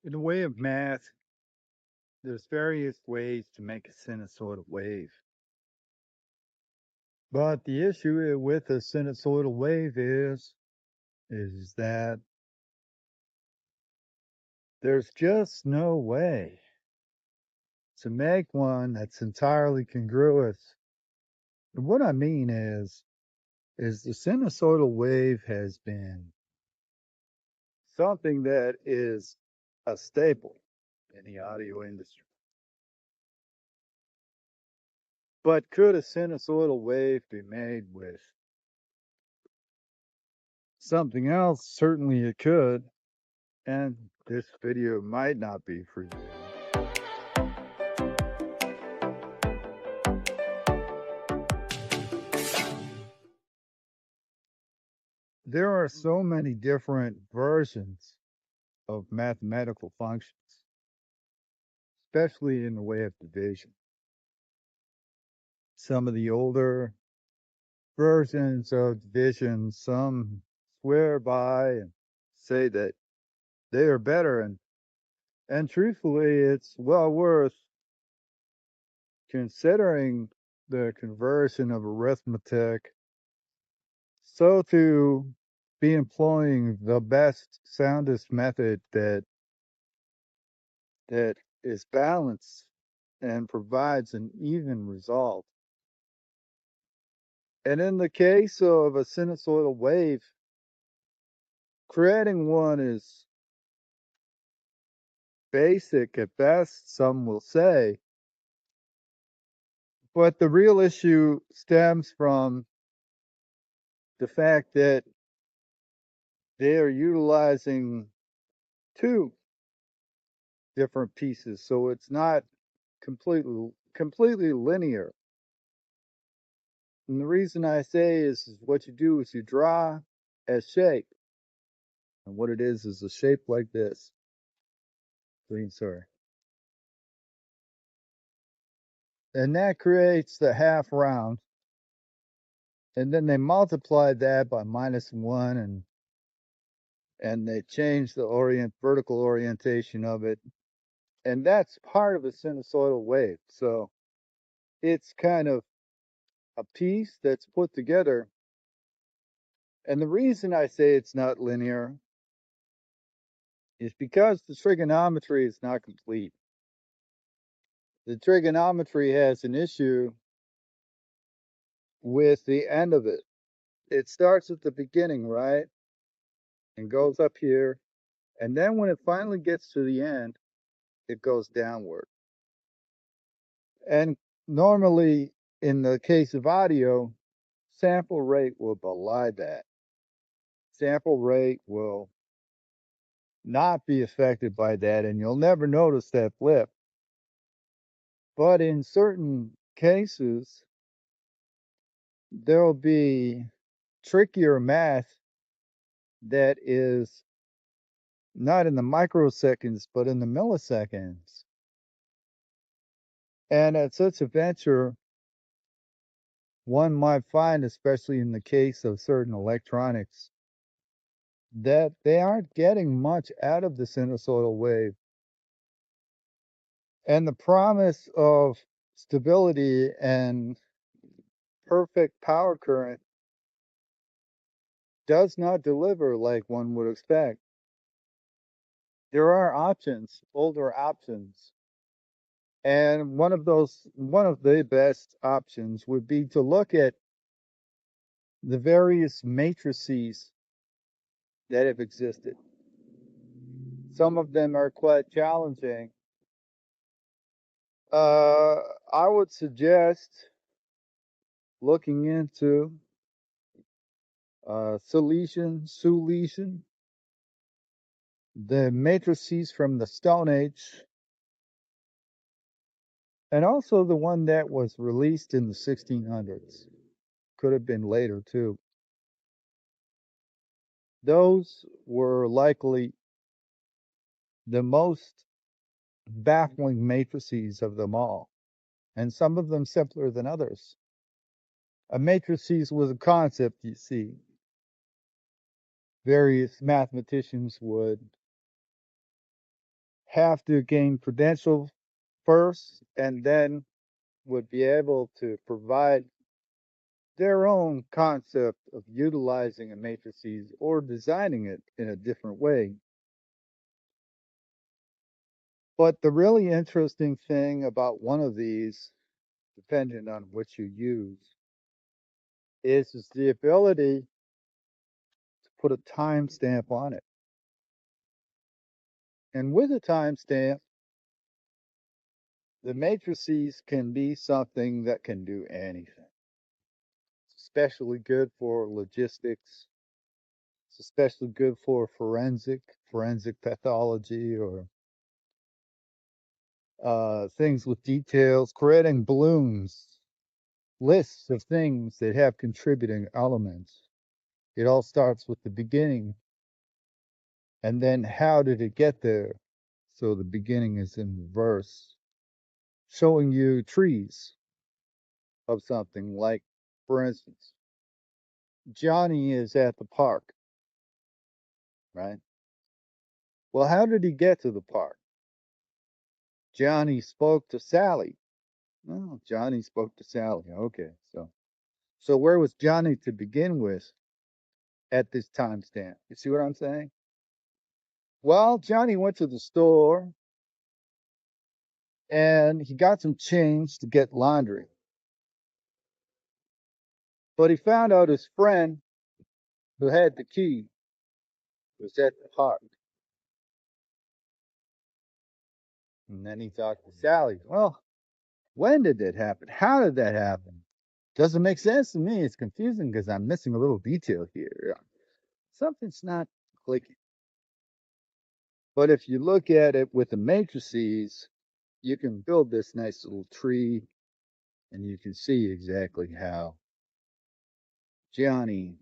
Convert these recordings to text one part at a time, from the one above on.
In the way of math, there's various ways to make a sinusoidal wave. But the issue with a sinusoidal wave is that there's just no way to make one that's entirely congruous. And what I mean is the sinusoidal wave has been something that is a staple in the audio industry. But could a sinusoidal wave be made with something else? Certainly it could. And this video might not be for you. There are so many different versions of mathematical functions, especially in the way of division. Some of the older versions of division, some swear by and say that they are better. And truthfully, it's well worth considering the conversion of arithmetic so to be employing the best, soundest method that is balanced and provides an even result. And in the case of a sinusoidal wave, creating one is basic at best, some will say. But the real issue stems from the fact that they are utilizing two different pieces, so it's not completely linear. And the reason I say is what you do is you draw a shape, and what it is a shape like this. Green, sorry, and that creates the half round, and then they multiply that by -1, and they change the vertical orientation of it, and that's part of a sinusoidal wave. So it's kind of a piece that's put together. And the reason I say it's not linear is because the trigonometry is not complete. The trigonometry has an issue with the end of it. It starts at the beginning, right? And goes up here. And then when it finally gets to the end, it goes downward. And normally, in the case of audio, sample rate will belie that. Sample rate will not be affected by that, and you'll never notice that blip. But in certain cases, there'll be trickier math that is not in the microseconds, but in the milliseconds. And at such a venture, one might find, especially in the case of certain electronics, that they aren't getting much out of the sinusoidal wave. And the promise of stability and perfect power current does not deliver like one would expect. There are options, older options. And one of the best options would be to look at the various matrices that have existed. Some of them are quite challenging. Uh, I would suggest looking into Silesian, the matrices from the Stone Age, and also the one that was released in the 1600s. Could have been later too. Those were likely the most baffling matrices of them all, and some of them simpler than others. A matrices was a concept, you see. Various mathematicians would have to gain credentials first and then would be able to provide their own concept of utilizing a matrices or designing it in a different way. But the really interesting thing about one of these, depending on which you use, is the ability to put a timestamp on it. And with a timestamp, the matrices can be something that can do anything. It's especially good for logistics. It's especially good for forensic pathology, or things with details, creating balloons, lists of things that have contributing elements. It all starts with the beginning, and then how did it get there? So the beginning is in reverse, showing you trees of something like, for instance, Johnny is at the park, right? Well, how did he get to the park? Johnny spoke to Sally. Oh, Johnny spoke to Sally. Okay, so where was Johnny to begin with at this timestamp? You see what I'm saying? Well, Johnny went to the store and he got some change to get laundry. But he found out his friend who had the key was at the park. And then he talked to Sally. Well, when did that happen? How did that happen? Doesn't make sense to me. It's confusing because I'm missing a little detail here. Something's not clicking. But if you look at it with the matrices, you can build this nice little tree and you can see exactly how Johnny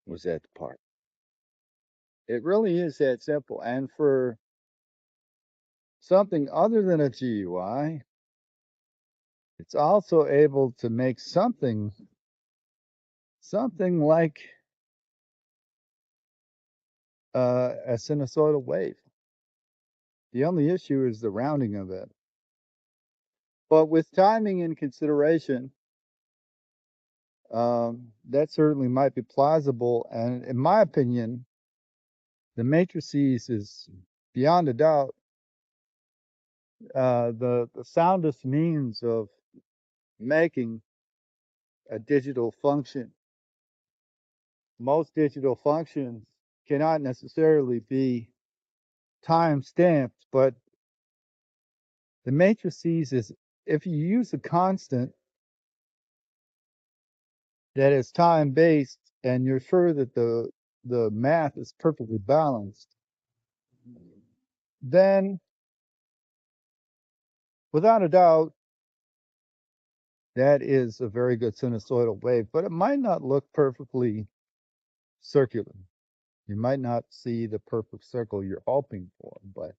was at the park. It really is that simple. And for something other than a GUI, it's also able to make something like a sinusoidal wave. The only issue is the rounding of it. But with timing in consideration, that certainly might be plausible. And in my opinion, the matrices is beyond a doubt the soundest means of making a digital function. Most digital functions cannot necessarily be time stamped, but the matrices is, if you use a constant that is time based and you're sure that the math is perfectly balanced, then without a doubt that is a very good sinusoidal wave, but it might not look perfectly circular. You might not see the perfect circle you're hoping for, but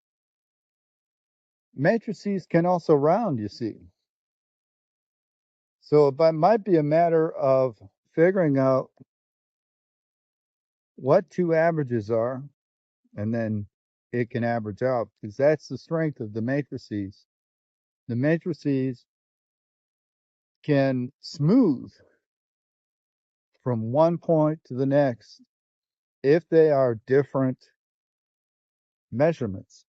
matrices can also round, you see. So it might be a matter of figuring out what two averages are, and then it can average out, because that's the strength of the matrices. The matrices can smooth from one point to the next if they are different measurements.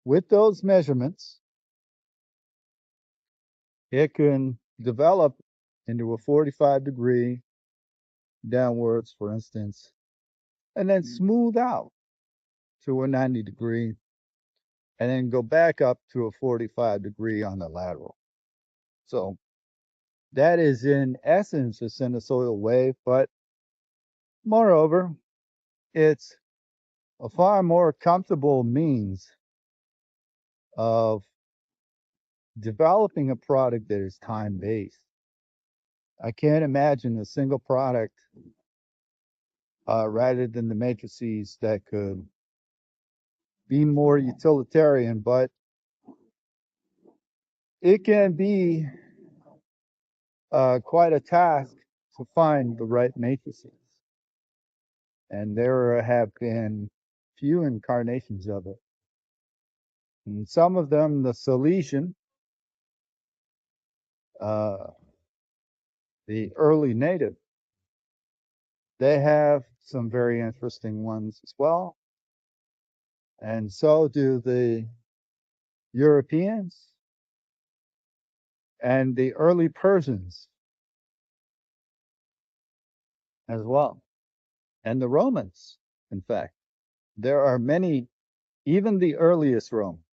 With those measurements, it can develop into a 45-degree downwards, for instance, and then smooth out to a 90-degree, and then go back up to a 45-degree on the lateral. So that is in essence a sinusoidal wave, but moreover, it's a far more comfortable means of developing a product that is time based. I can't imagine a single product rather than the matrices that could be more utilitarian, but it can be quite a task to find the right matrices. And there have been few incarnations of it. And some of them, the Silesian, uh, the early native, they have some very interesting ones as well. And so do the Europeans and the early Persians as well. And the Romans, in fact. There are many, even the earliest Romans.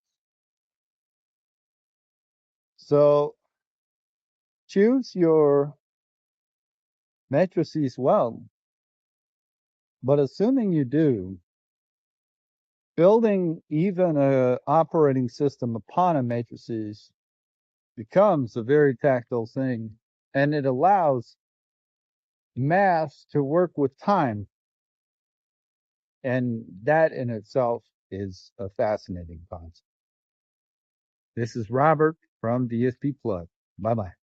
So choose your matrices well. But assuming you do, building even a operating system upon a matrices becomes a very tactile thing, and it allows math to work with time, and that in itself is a fascinating concept. This is Robert from DSP Plug. Bye bye.